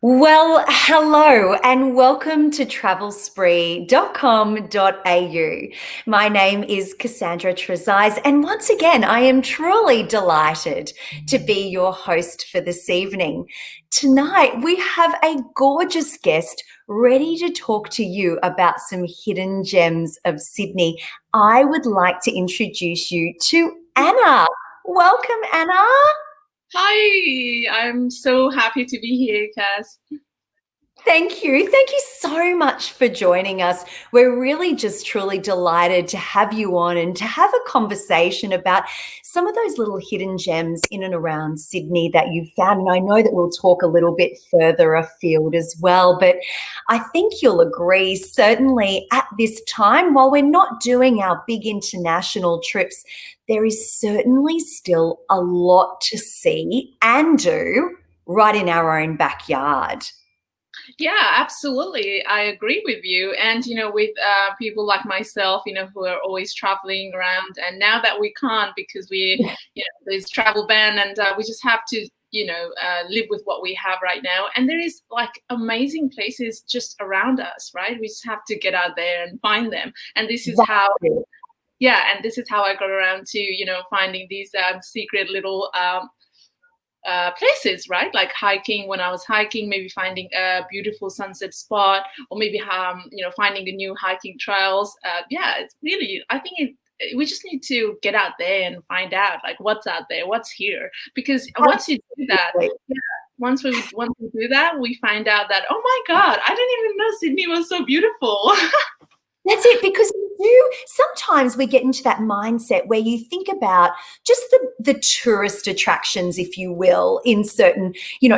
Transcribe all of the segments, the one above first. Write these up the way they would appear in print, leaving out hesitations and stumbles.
Well, hello and welcome to travelspree.com.au. My name is Cassandra Trezise, and once again, I am truly delighted to be your host for this evening. Tonight, we have a gorgeous guest ready to talk to you about some hidden gems of Sydney. I would like to introduce you to Anna. Welcome, Anna. Hi, I'm so happy to be here, Cass. Thank you. Thank you so much for joining us. We're really just truly delighted to have you on and to have a conversation about some of those little hidden gems in and around Sydney that you've found. And I know that we'll talk a little bit further afield as well, but I think you'll agree, certainly at this time, while we're not doing our big international trips, there is certainly still a lot to see and do right in our own backyard. Yeah, absolutely. I agree with you. And, with people like myself, who are always traveling around. And now that we can't because there's travel ban and we just have to, live with what we have right now. And there is like amazing places just around us, right? We just have to get out there and find them. And this is how, and this is how I got around to, finding these secret little places, right? Like hiking. When I was hiking, maybe finding a beautiful sunset spot, or maybe finding the new hiking trails. It's really. I think we just need to get out there and find out like what's out there, what's here. Because once you do that, once we do that, we find out that, oh my God, I didn't even know Sydney was so beautiful. That's it, because sometimes we get into that mindset where you think about just the tourist attractions, if you will, in certain,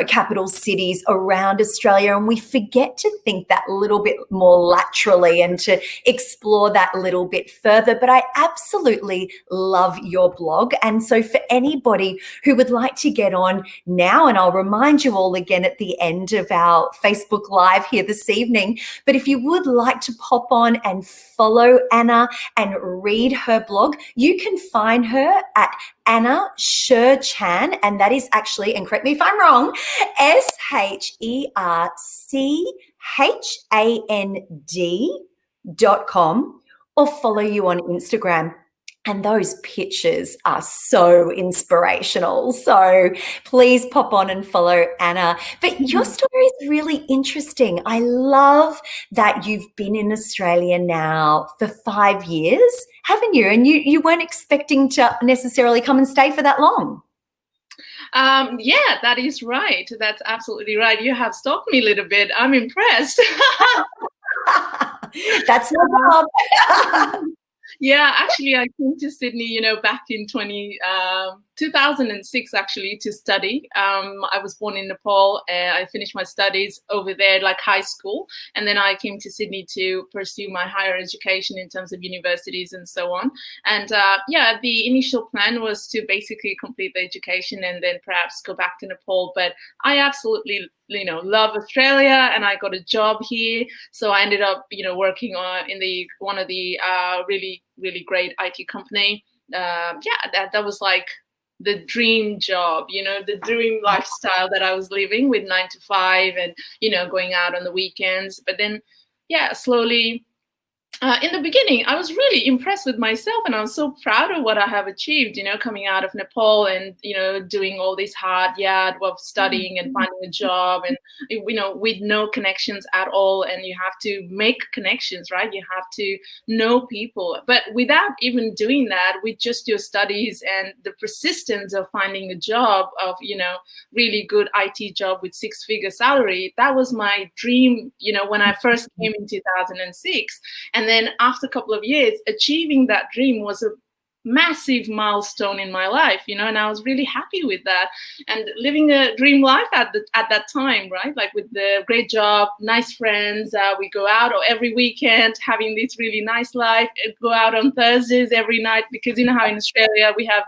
capital cities around Australia, and we forget to think that little bit more laterally and to explore that little bit further. But I absolutely love your blog. And so for anybody who would like to get on now, and I'll remind you all again at the end of our Facebook Live here this evening, but if you would like to pop on and follow Anna and read her blog, you can find her at Anna Sherchand, and that is actually, and correct me if I'm wrong, SHERCHAND.com, or follow you on Instagram. And those pictures are so inspirational. So please pop on and follow Anna. But your story is really interesting. I love that you've been in Australia now for 5 years, haven't you? And you weren't expecting to necessarily come and stay for that long. Yeah, that is right. That's absolutely right. You have stalked me a little bit. I'm impressed. That's my job. Yeah, actually, I came to Sydney, back in 2006, actually, to study. I was born in Nepal. I finished my studies over there, like high school. And then I came to Sydney to pursue my higher education in terms of universities and so on. And the initial plan was to basically complete the education and then perhaps go back to Nepal. But I absolutely love Australia, and I got a job here. So I ended up, working in one of the really, really great IT company. That was like the dream job, the dream lifestyle that I was living with 9 to 5 and, going out on the weekends. But then, slowly, in the beginning, I was really impressed with myself, and I was so proud of what I have achieved, coming out of Nepal and, doing all this hard yard of studying and finding a job and, with no connections at all. And you have to make connections, right? You have to know people. But without even doing that, with just your studies and the persistence of finding a job of, really good IT job with 6-figure salary, that was my dream, when I first came in 2006. And then after a couple of years, achieving that dream was a massive milestone in my life, and I was really happy with that and living a dream life at that time, right? Like with the great job, nice friends, we go out every weekend, having this really nice life, go out on Thursdays every night, because you know how in Australia we have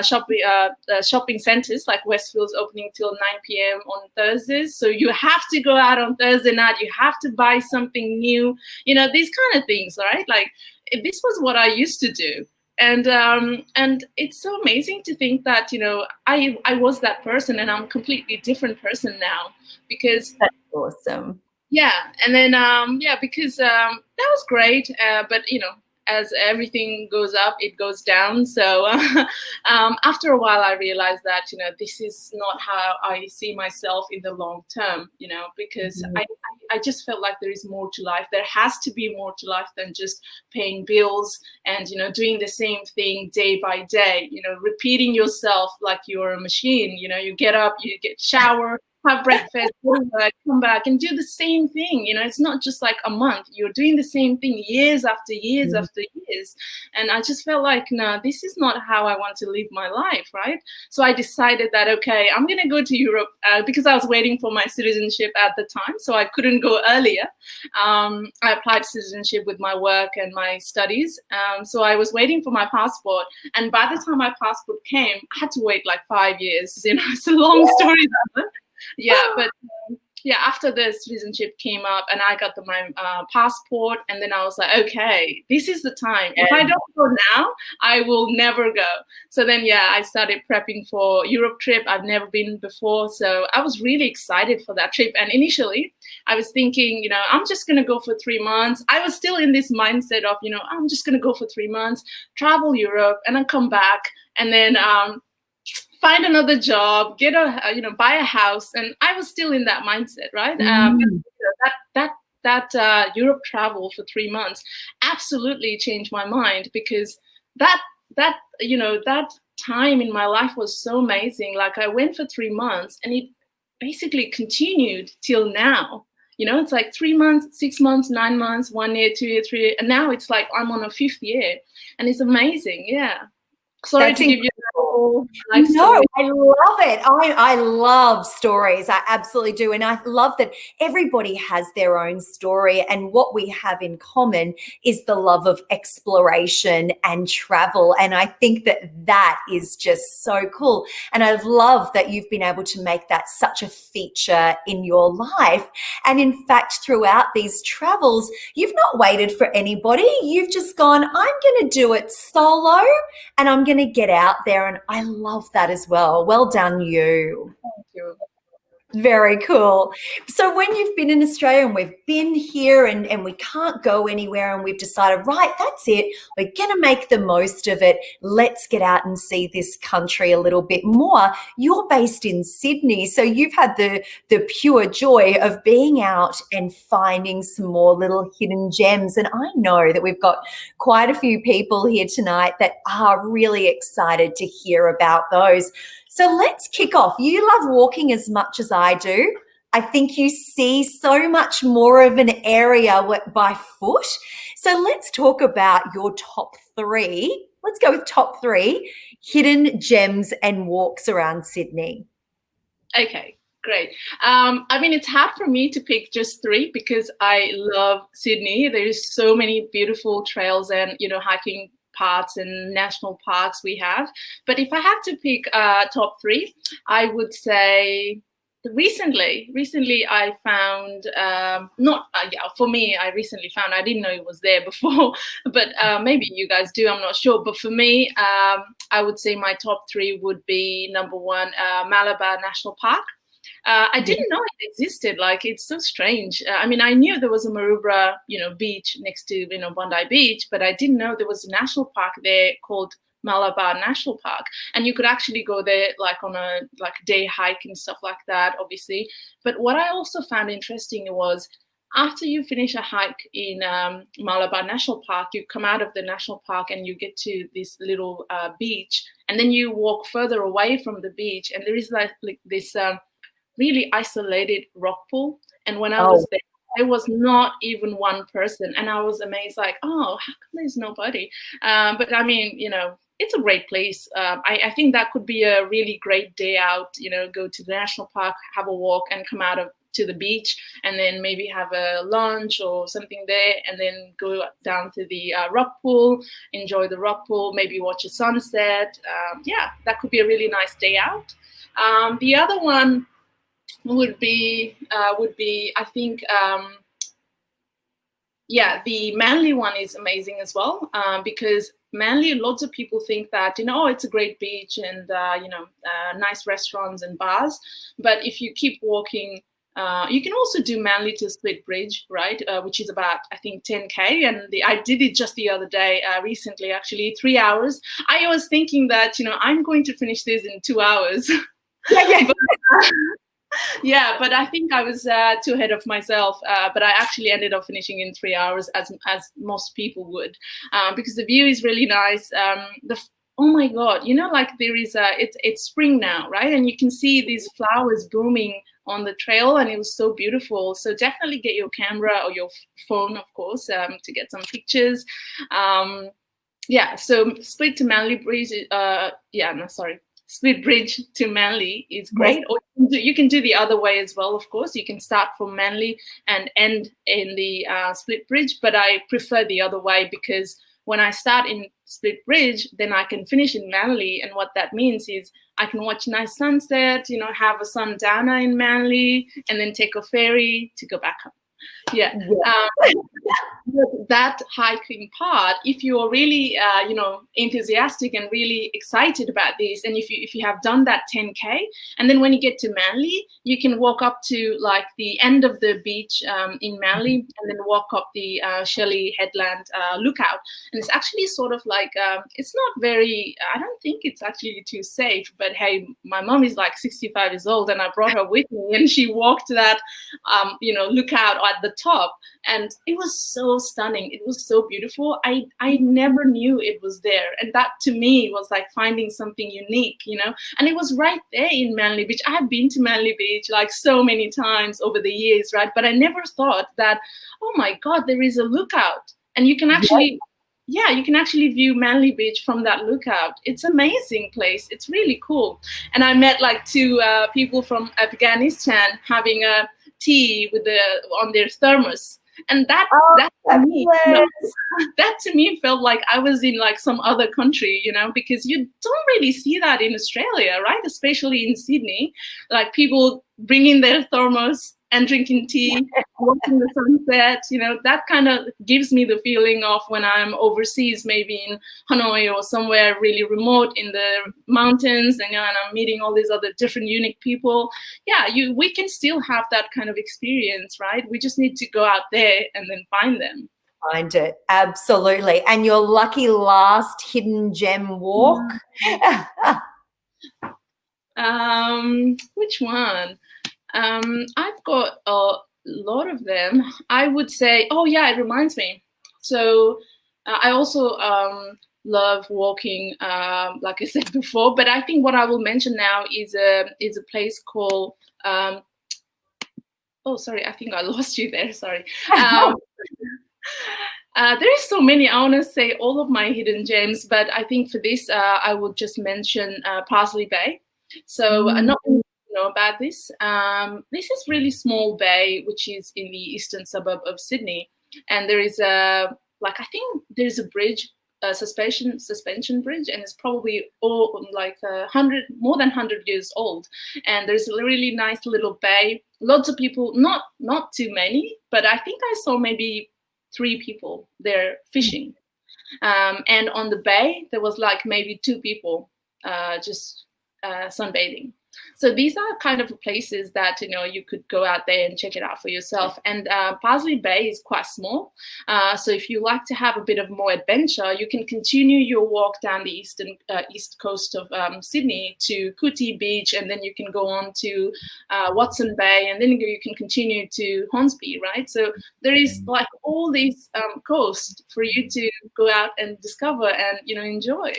shopping centers like Westfield's opening till 9 p.m. on Thursdays. So you have to go out on Thursday night, you have to buy something new, these kind of things, right? Like this was what I used to do. And it's so amazing to think that, you know, I was that person and I'm a completely different person now, because That's awesome. yeah. And then yeah, because that was great, but you know, as everything goes up, it goes down. So after a while I realized that, you know, this is not how I see myself in the long term, you know, because I just felt like there is more to life. There has to be more to life than just paying bills and, you know, doing the same thing day by day, you know, repeating yourself like you're a machine. You know, you get up, you get shower, have breakfast, go to work, come back and do the same thing. You know, it's not just like a month. You're doing the same thing years after years after years. And I just felt like, no, this is not how I want to live my life, right? So I decided that, okay, I'm going to go to Europe because I was waiting for my citizenship at the time. So I couldn't go earlier. I applied citizenship with my work and my studies. So I was waiting for my passport. And by the time my passport came, I had to wait like 5 years. You know, it's a long story. Yeah, but yeah, after the citizenship came up and I got my passport, and then I was like, okay, this is the time. If I don't go now, I will never go. So then, yeah, I started prepping for Europe trip. I've never been before, so I was really excited for that trip. And initially, I was thinking, you know, I'm just going to go for 3 months. I was still in this mindset of, you know, I'm just going to go for 3 months, travel Europe, and then come back, and then find another job, get a, you know, buy a house. And I was still in that mindset, right? But you know, that Europe travel for 3 months absolutely changed my mind, because that you know, that time in my life was so amazing. Like I went for 3 months and it basically continued till now. You know, it's like 3 months, 6 months, 9 months, 1 year, 2 year, 3 year, and now it's like I'm on a 5th year, and it's amazing. Yeah. Sorry That's to give you a incredible. whole life No, story. I love it. I love stories. I absolutely do. And I love that everybody has their own story. And what we have in common is the love of exploration and travel. And I think that that is just so cool. And I love that you've been able to make that such a feature in your life. And in fact, throughout these travels, you've not waited for anybody. You've just gone, I'm going to do it solo and I'm going to get out there. And I love that as well. Well done, you. Thank you. Very cool. So when you've been in Australia and we've been here and we can't go anywhere and we've decided, right, that's it. We're going to make the most of it. Let's get out and see this country a little bit more. You're based in Sydney, so you've had the pure joy of being out and finding some more little hidden gems. And I know that we've got quite a few people here tonight that are really excited to hear about those. So let's kick off. You love walking as much as I do. I think you see so much more of an area by foot. So let's talk about your top 3. Let's go with top 3 hidden gems and walks around Sydney. Okay, great. I mean, it's hard for me to pick just 3 because I love Sydney. There's so many beautiful trails and, you know, hiking paths and national parks we have. But if I have to pick top 3, I would say recently I found not yeah, for me, I recently found, I didn't know it was there before, but maybe you guys do, I'm not sure. But for me, I would say my top 3 would be number 1, Malabar National Park. I didn't know it existed. Like, it's so strange. I mean, I knew there was a Maroubra, you know, beach next to, you know, Bondi Beach, but I didn't know there was a national park there called Malabar National Park, and you could actually go there like on a day hike and stuff like that, obviously. But what I also found interesting was, after you finish a hike in Malabar National Park, you come out of the national park and you get to this little beach, and then you walk further away from the beach, and there is like this really isolated rock pool. And when I was there was not even one person, and I was amazed, like, oh, how come there's nobody? But I mean, you know, it's a great place. I think that could be a really great day out, you know, go to the national park, have a walk, and come out to the beach, and then maybe have a lunch or something there, and then go down to the rock pool, enjoy the rock pool, maybe watch a sunset. Yeah, that could be a really nice day out. The other one would be I think yeah, the Manly one is amazing as well, because Manly, lots of people think that, oh, it's a great beach and, nice restaurants and bars. But if you keep walking, you can also do Manly to Split Bridge, right? Which is about, I think, 10K. And I did it just the other day, recently, actually, 3 hours. I was thinking that, I'm going to finish this in 2 hours. Yeah. But, yeah, but I think I was too ahead of myself. But I actually ended up finishing in 3 hours, as most people would, because the view is really nice. Oh my God, like there is it's spring now, right? And you can see these flowers blooming on the trail, and it was so beautiful. So definitely get your camera or your phone, of course, to get some pictures. Yeah, so Split to Manly Bridge, Split Bridge to Manly is great. Yes. Or you can do the other way as well, of course. You can start from Manly and end in the Split Bridge, but I prefer the other way, because when I start in Split Bridge, then I can finish in Manly. And what that means is I can watch nice sunset, have a sundowner in Manly, and then take a ferry to go back home. Yeah. That hiking part, if you are really enthusiastic and really excited about this, and if you have done that 10K, and then when you get to Manly, you can walk up to like the end of the beach in Manly, and then walk up the Shelley Headland lookout. And it's actually sort of like it's not very, I don't think it's actually too safe, but hey, my mom is like 65 years old, and I brought her with me, and she walked that lookout at the top, and it was so stunning. It was so beautiful. I never knew it was there, and that to me was like finding something unique, and it was right there in Manly Beach. I have been to Manly Beach like so many times over the years, right? But I never thought that, oh my God, there is a lookout, and you can actually you can actually view Manly Beach from that lookout. It's an amazing place. It's really cool. And I met like two people from Afghanistan having a tea on their thermos. And that to me, that to me felt like I was in like some other country, because you don't really see that in Australia, right? Especially in Sydney, like people bringing their thermos and drinking tea, watching the sunset, that kind of gives me the feeling of when I'm overseas, maybe in Hanoi or somewhere really remote in the mountains, and, and I'm meeting all these other different unique people. Yeah, we can still have that kind of experience, right? We just need to go out there and then find them. Find it, absolutely. And your lucky last hidden gem walk? Which one? I've got a lot of them. I would say, oh yeah, it reminds me. So I also love walking, like I said before, but I think what I will mention now is a place called, oh, sorry, I think I lost you there, sorry. There's so many. I want to say all of my hidden gems, but I think for this, I will just mention Parsley Bay. So not many know about this. This is really small bay, which is in the eastern suburb of Sydney, and there is I think there's a bridge, a suspension bridge, and it's probably more than 100 years old. And there's a really nice little bay. Lots of people, not too many, but I think I saw maybe 3 people there fishing. And on the bay, there was like maybe 2 people just sunbathing. So these are kind of places that, you could go out there and check it out for yourself. And Parsley Bay is quite small. So if you like to have a bit of more adventure, you can continue your walk down the east coast of Sydney to Cootie Beach, and then you can go on to Watson Bay, and then you can continue to Hornsby, right? So there is like all these coast for you to go out and discover and, enjoy.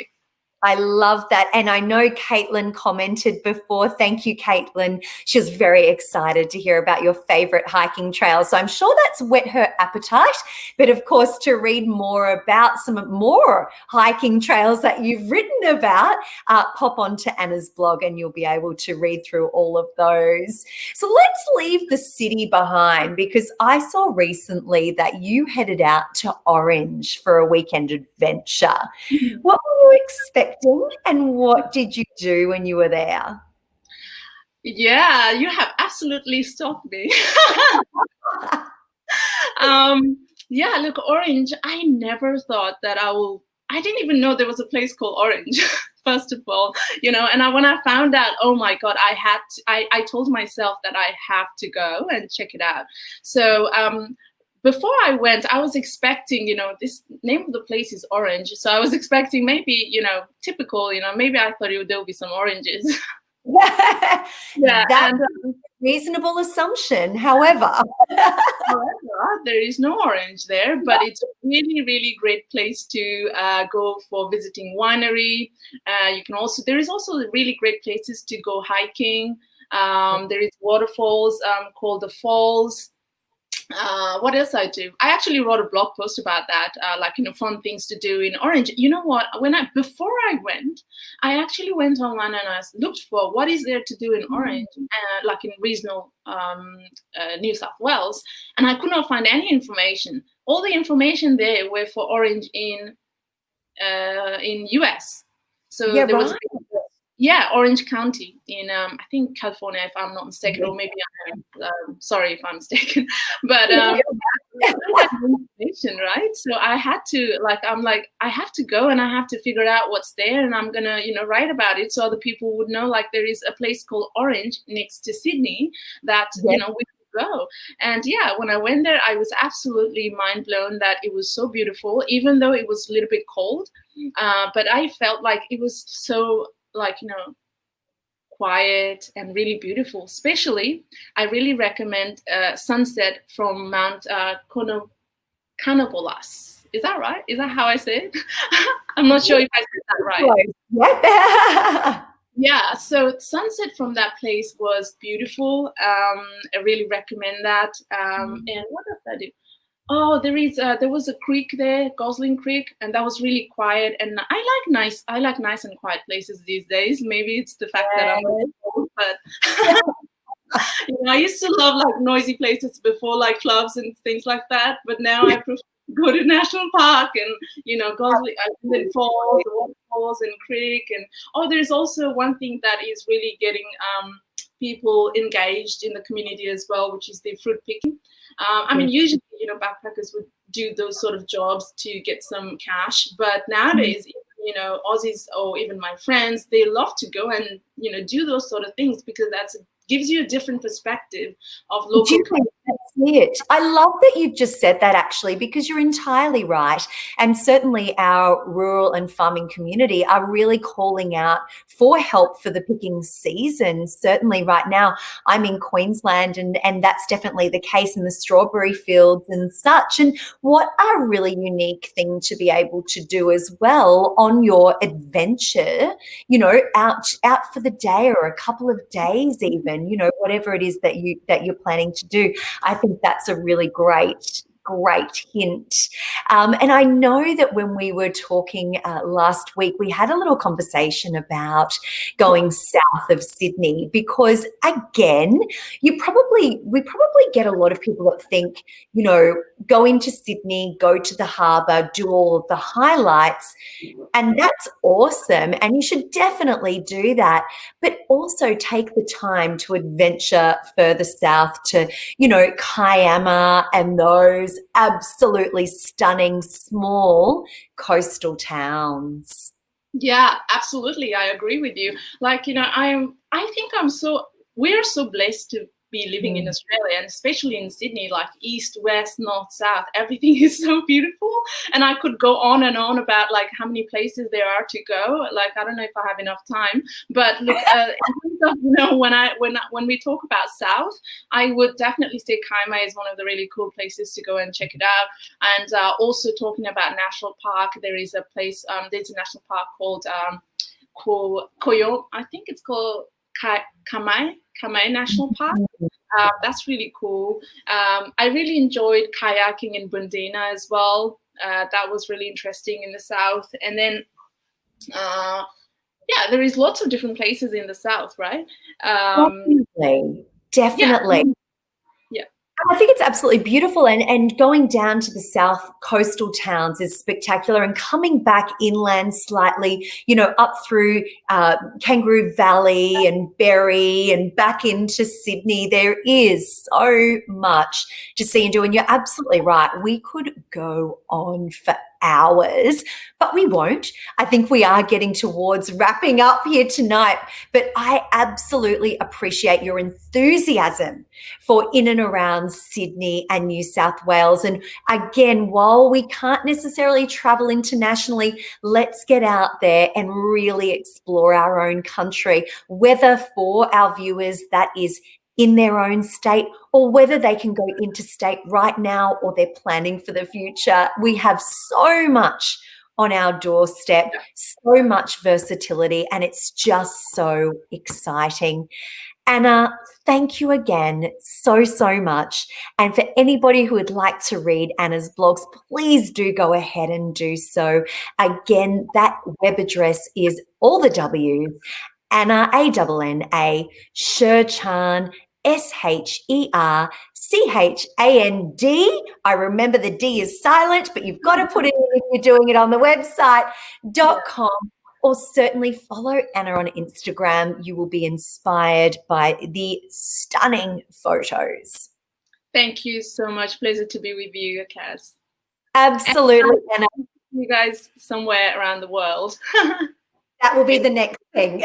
I love that. And I know Caitlin commented before. Thank you, Caitlin. She was very excited to hear about your favorite hiking trails. So I'm sure that's whet her appetite. But of course, to read more about some more hiking trails that you've written about, pop onto Anna's blog and you'll be able to read through all of those. So let's leave the city behind, because I saw recently that you headed out to Orange for a weekend adventure. Mm-hmm. What were you expecting? And what did you do when you were there? Yeah, you have absolutely stopped me. Yeah, look, Orange, I never thought that I will I didn't even know there was a place called Orange. First of all, and when I found out, oh my God, I told myself that I have to go and check it out. So before I went, I was expecting, this name of the place is Orange. So I was expecting maybe, typical, maybe I thought there would be some oranges. Yeah, That's and a reasonable assumption. However, there is no orange there, but it's a really, really great place to go for visiting winery. There is also really great places to go hiking. There is waterfalls called the Falls. What else I do? I actually wrote a blog post about that, fun things to do in Orange. You know what? Before I went, I actually went online and I looked for what is there to do in Orange, like in regional New South Wales, and I could not find any information. All the information there were for Orange in US. So yeah, there was. right. Yeah, Orange County in I think California, if I'm not mistaken, or maybe I'm sorry if I'm mistaken, but information, right? So I had to I have to go and I have to figure out what's there, and I'm gonna write about it so other people would know. Like there is a place called Orange next to Sydney that we could go. And yeah, when I went there, I was absolutely mind blown that it was so beautiful, even though it was a little bit cold. But I felt like it was so quiet and really beautiful. Especially, I really recommend sunset from Mount Canobolas. Is that right? Is that how I say it? I'm not sure if I said that right. Yeah. Yeah, so sunset from that place was beautiful. I really recommend that. And what else did I do? Oh, there was a creek there, Gosling Creek, and that was really quiet. And I like nice and quiet places these days. Maybe it's the fact that I'm old, but I used to love like noisy places before, like clubs and things like that. But now I prefer to go to national park and Gosling and then falls, the waterfalls and creek. And there's also one thing that is really getting people engaged in the community as well, which is the fruit picking. I mean, usually, backpackers would do those sort of jobs to get some cash, but nowadays, Aussies or even my friends, they love to go and, do those sort of things because gives you a different perspective of local community. That's it. I love that you've just said that actually, because you're entirely right. And certainly our rural and farming community are really calling out for help for the picking season. Certainly right now I'm in Queensland and that's definitely the case in the strawberry fields and such. And what a really unique thing to be able to do as well on your adventure, out for the day or a couple of days even, whatever it is that you're planning to do. I think that's a really great hint. And I know that when we were talking last week, we had a little conversation about going south of Sydney because, again, we probably get a lot of people that think, go into Sydney, go to the harbour, do all of the highlights, and that's awesome. And you should definitely do that, but also take the time to adventure further south to, Kiama and those absolutely stunning small coastal towns. Yeah, absolutely. I agree with you. Like, I think we're so blessed to be living in Australia, and especially in Sydney, like east, west, north, south, everything is so beautiful. And I could go on and on about like how many places there are to go. Like, I don't know if I have enough time, but look, in terms of, when we talk about south, I would definitely say Kaimai is one of the really cool places to go and check it out. And also talking about national park, there's a national park called Koyo, I think it's called Kamai National Park. That's really cool. I really enjoyed kayaking in Bundeena as well. That was really interesting in the south. And then, there is lots of different places in the south, right? Definitely. Yeah. I think it's absolutely beautiful, and going down to the south coastal towns is spectacular, and coming back inland slightly, up through Kangaroo Valley and Berry and back into Sydney, there is so much to see and do, and you're absolutely right. We could go on for hours, but we won't. I think we are getting towards wrapping up here tonight, but I absolutely appreciate your enthusiasm for in and around Sydney and New South Wales. And again, while we can't necessarily travel internationally, let's get out there and really explore our own country, whether for our viewers that is in their own state or whether they can go interstate right now or they're planning for the future. We have so much on our doorstep, so much versatility, and it's just so exciting. Anna, thank you again so much. And for anybody who would like to read Anna's blogs, please do go ahead and do so. Again, that web address is all the W's, Anna, A-N-N-A, Sherchand, Sherchand. I remember the D is silent, but you've got to put it in if you're doing it on the website, .com. Or certainly follow Anna on Instagram. You will be inspired by the stunning photos. Thank you so much. Pleasure to be with you, Kaz. Absolutely, Anna. You guys somewhere around the world. That will be the next thing.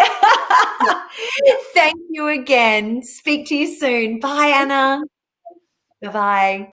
Thank you again. Speak to you soon. Bye, Anna. Bye-bye.